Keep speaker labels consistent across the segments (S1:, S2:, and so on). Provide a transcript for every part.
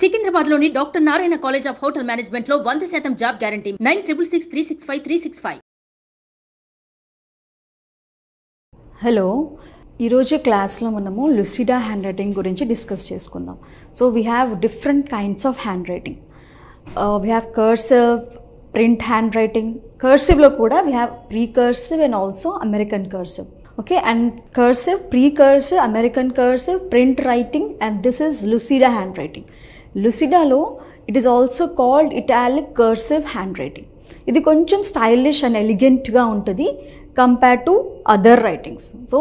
S1: సికింద్రాబాద్లోని doctor Narayana college of hotel మేనేజ్మెంట్లో 100% job guarantee 966365
S2: hello, ఈరోజు క్లాస్లో మనము లుసిడా హ్యాండ్ రైటింగ్ గురించి డిస్కస్ చేసుకుందాం. So we have different kinds of handwriting. We have cursive, print handwriting. కర్సివ్లో కూడా we have precursive and also American cursive. Okay, and cursive, precursive, American cursive, print writing, and this is Lucida handwriting. లుసిడాలో it is also called italic cursive handwriting. ఇది కొంచెం stylish and ఎలిగెంట్గా ఉంటుంది compare to other writings. So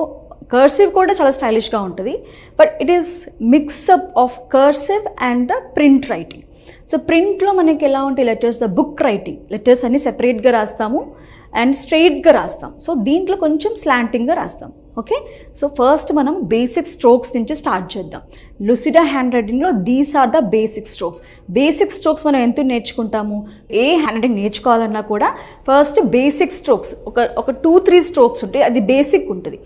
S2: cursive కూడా చాలా స్టైలిష్గా ఉంటుంది, but it is mixup of cursive and the print writing. So ప్రింట్లో మనకి ఎలా ఉంటాయి letters, the book writing letters అన్ని సెపరేట్గా రాస్తాము అండ్ స్ట్రెయిట్గా రాస్తాం. సో దీంట్లో కొంచెం స్లాంటింగ్గా రాస్తాం. ఓకే, సో ఫస్ట్ మనం బేసిక్ స్ట్రోక్స్ నుంచి స్టార్ట్ చేద్దాం. లుసిడా హ్యాండ్ రైటింగ్లో these are the basic strokes. Basic strokes మనం ఎంత నేర్చుకుంటాము, ఏ హ్యాండ్ రైటింగ్ నేర్చుకోవాలన్నా కూడా ఫస్ట్ బేసిక్ స్ట్రోక్స్ ఒక 2-3 స్ట్రోక్స్ ఉంటాయి, అది బేసిక్ ఉంటుంది.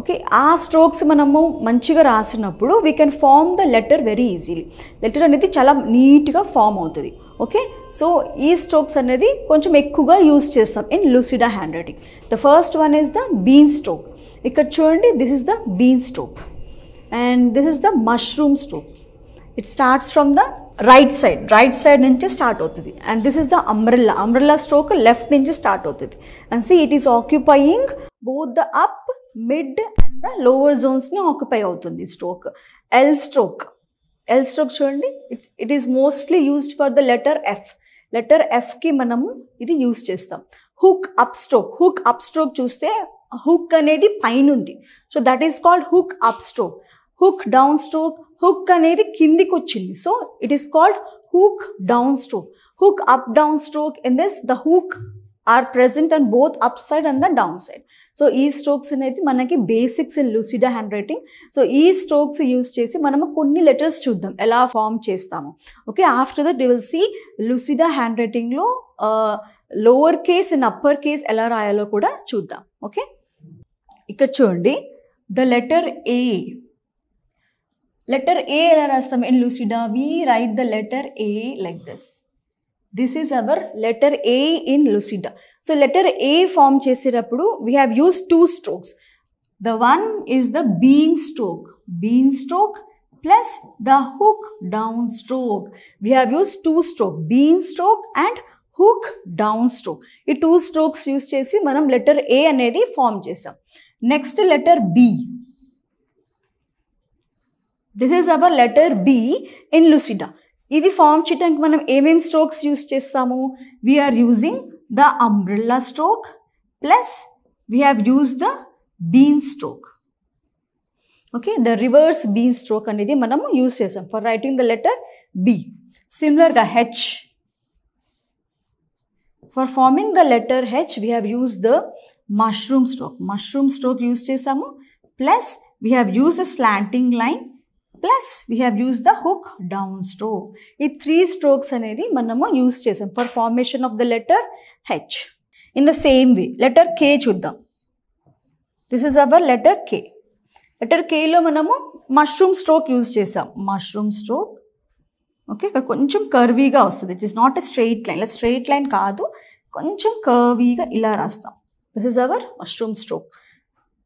S2: ఓకే, ఆ స్ట్రోక్స్ మనము మంచిగా రాసినప్పుడు we can form the letter very easily. Letter అనేది చాలా నీట్గా ఫామ్ అవుతుంది. ఓకే, సో ఈ స్ట్రోక్స్ అనేది కొంచెం ఎక్కువగా యూజ్ చేస్తాం in Lucida handwriting. The first one is the bean stroke. ఇక్కడ చూడండి, this is the bean stroke and this is the mushroom stroke. It starts from the right side నుంచి start అవుతుంది. And this is the umbrella stroke left నుంచి start అవుతుంది. And C it is occupying both the up, mid and the lower జోన్స్ని ఆక్యుపై అవుతుంది stroke. L stroke చూడండి, it is mostly used for the letter F. Letter ఎఫ్కి మనము ఇది use చేస్తాం. హుక్ అప్ స్ట్రోక్ చూస్తే హుక్ అనేది పైన ఉంది, so that is called hook up stroke. Hook down stroke, hook అనేది కిందికి వచ్చింది, so it is called hook down stroke. Hook up down stroke, in this the hook are present and both up side and the down side. So ఈ strokes అనేది మనకి basics in Lucida handwriting. So ఈ strokes use చేసి మనము కొన్ని letters చూద్దాం ఎలా form చేస్తాము. Okay, after that you will see Lucida హ్యాండ్ రైటింగ్లో lower case and upper case ఎలా రాయాలో కూడా చూద్దాం. ఓకే, ఇక్కడ చూడండి, the letter A. Letter A ఎలా రాస్తాం in Lucida? We write the letter A like this. This is our letter A in Lucida. So letter A form చేసేటప్పుడు we have use 2 strokes. The one is the bean stroke plus the hook down stroke. We have use 2 strokes, bean stroke and hook down stroke. ఈ 2 strokes use చేసి మనం letter A అనేది form చేసాం. Next letter B. This is our letter B in Lucida. ఇది form చేయడానికి మనం ఏమేమి strokes use చేస్తాము? We are using the umbrella stroke plus we have use the bean stroke. Okay, the reverse bean stroke అనేది మనము use చేసాం for writing the letter B. సిమిలర్గా H. For forming the letter H we have use the mushroom stroke use చేసాము, plus we have use a slanting line, plus we have use the hook down stroke. ఈ 3 strokes అనేది మనము use చేసాం for formation of the letter H. In the same way letter K చూద్దాం. This is our letter K. Letter కేలో మనము mushroom stroke use చేసాం. Mushroom stroke. Okay, ఇక్కడ కొంచెం కర్వీగా వస్తుంది. It is not a straight line కాదు, కొంచెం కర్వీగా ఇలా రాస్తాం. This is our mushroom stroke.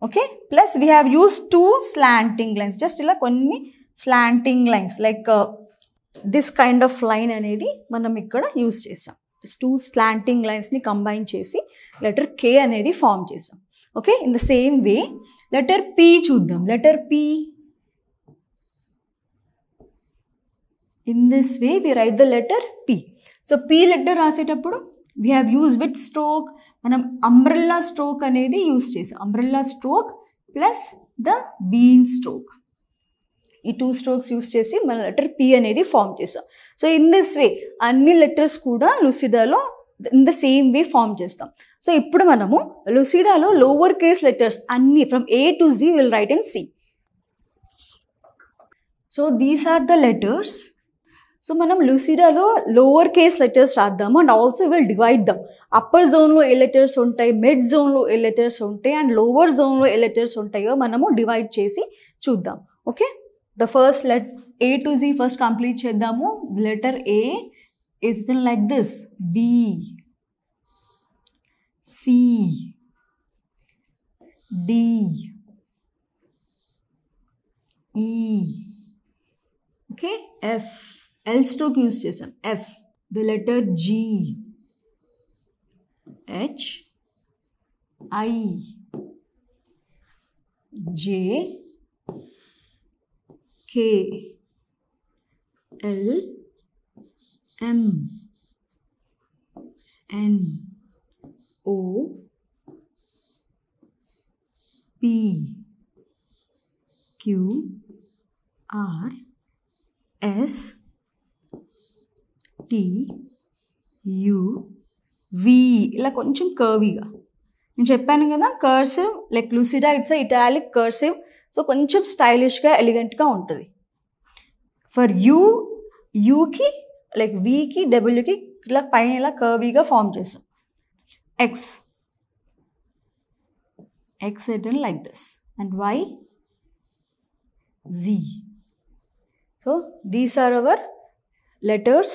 S2: Okay, plus we have use 2 slanting lines. Just ఇలా కొన్ని slanting lines like this kind of line అనేది మనం ఇక్కడ యూజ్ చేసాం. 2 slanting లైన్స్ని కంబైన్ చేసి లెటర్ కే అనేది ఫామ్ చేసాం. Okay, in the same way letter P చూద్దాం. Letter P. In this way we write the letter P. So P letter రాసేటప్పుడు we have use with stroke, మనం umbrella stroke అనేది use చేసాం. Umbrella stroke plus the bean stroke. ఈ 2 strokes use చేసి మన letter P అనేది form చేసాం. So in this way అన్ని లెటర్స్ కూడా లుసిడాలో in the same way form చేస్తాం. సో ఇప్పుడు మనము లుసిడాలో లోవర్ కేస్ లెటర్స్ అన్ని from A to Z will write in C. So these are the letters. So మనం లుసిడాలో లోవర్ కేస్ లెటర్స్ రాద్దాము and also will divide them. Upper జోన్లో ఏ లెటర్స్ ఉంటాయి, మిడ్ జోన్లో ఏ లెటర్స్ ఉంటాయి అండ్ లోవర్ జోన్లో ఏ లెటర్స్ ఉంటాయో మనము డివైడ్ చేసి చూద్దాం. Okay, The first A to Z first complete చేద్దాము. Letter A is written like this: B, C, D, E, okay, F. L stroke use చేసాం. F. The letter G, H, I, J, K, L, M, N, O, P, Q, R, S, T, U, V. ఇలా కొంచెం కర్వీగా నేను చెప్పాను కదా, cursive like Lucida it's italic cursive. So కొంచెం స్టైలిష్గా ఎలిగెంట్గా ఉంటుంది. For యూకి like వీకి డబ్ల్యూకి ఇలా పైన ఇలా కర్వీగా ఫామ్ చేస్తాం. X written like this and Y Z. So these are our letters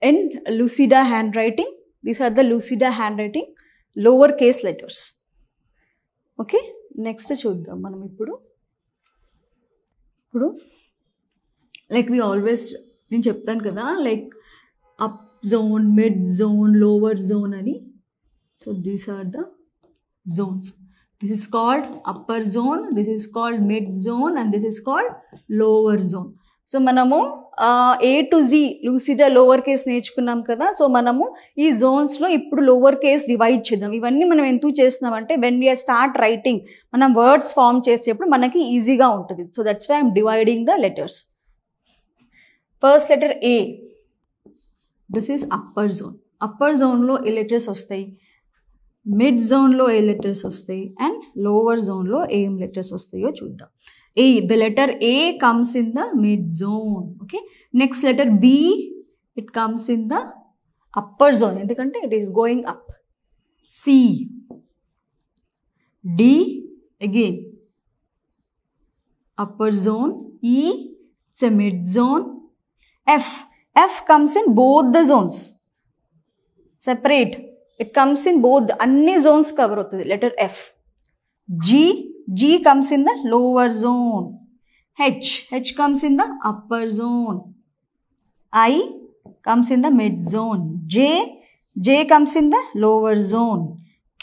S2: in Lucida handwriting. These are the Lucida handwriting lowercase letters. Okay, next చూద్దాం మనం ఇప్పుడు లైక్ వి ఆల్వేస్ నేను చెప్తాను కదా, like up zone, mid zone, lower zone అని. So these are the zones. This is called upper zone, this is called mid zone, and this is called lower zone. So మనము A to Z Lucida lower case నేర్చుకున్నాం కదా. So మనము ఈ జోన్స్లో ఇప్పుడు lower case divide చేద్దాం. ఇవన్నీ మనం ఎందుకు చేస్తున్నామంటే వెన్ వీఆర్ స్టార్ట్ రైటింగ్ మనం వర్డ్స్ ఫామ్ చేసేటప్పుడు మనకి ఈజీగా ఉంటుంది. So that's why I'm dividing the letters. First letter A, this is upper zone. Upper జోన్లో ఏ లెటర్స్ వస్తాయి, మిడ్ జోన్లో ఏ లెటర్స్ వస్తాయి, అండ్ లోవర్ జోన్లో ఏం లెటర్స్ వస్తాయో చూద్దాం. A, the letter A comes in the mid zone. Okay, next letter B, it comes in the upper zone ఎందుకంటే it is going up. C, D, again upper zone. E, it's a mid zone. F comes in both the zones, separate. It comes in both, అన్ని zones cover అవుతుంది letter F. G comes in the lower zone. H comes in the upper zone. I comes in the mid zone. J comes in the lower zone.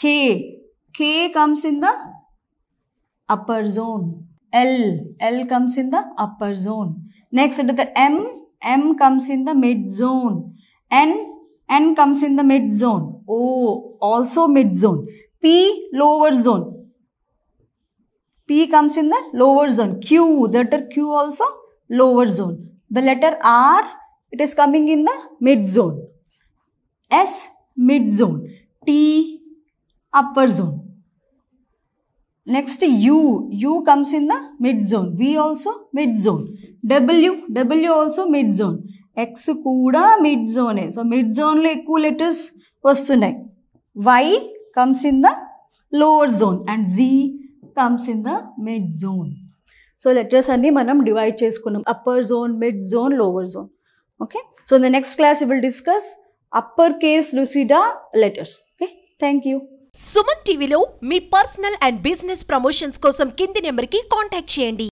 S2: K comes in the upper zone. L comes in the upper zone. Next the M comes in the mid zone. N comes in the mid zone. O also mid zone. P lower zone. P comes in the lower zone. Q, the letter Q also lower zone. The letter R, it is coming in the mid zone. S, mid zone. T, upper zone. Next U comes in the mid zone. V also mid zone. W also mid zone. X kuda mid zone. So mid zone lo ekku letters vastunayi. Y comes in the lower zone and Z comes in the mid zone. So letters anni manam divide cheskunnam, upper zone, mid zone, lower zone. Okay, so in the next class we will discuss uppercase Lucida letters. Okay, thank you.
S3: Suman టీవీలో మీ personal and business promotions కోసం కింది నెంబర్కి contact చేయండి.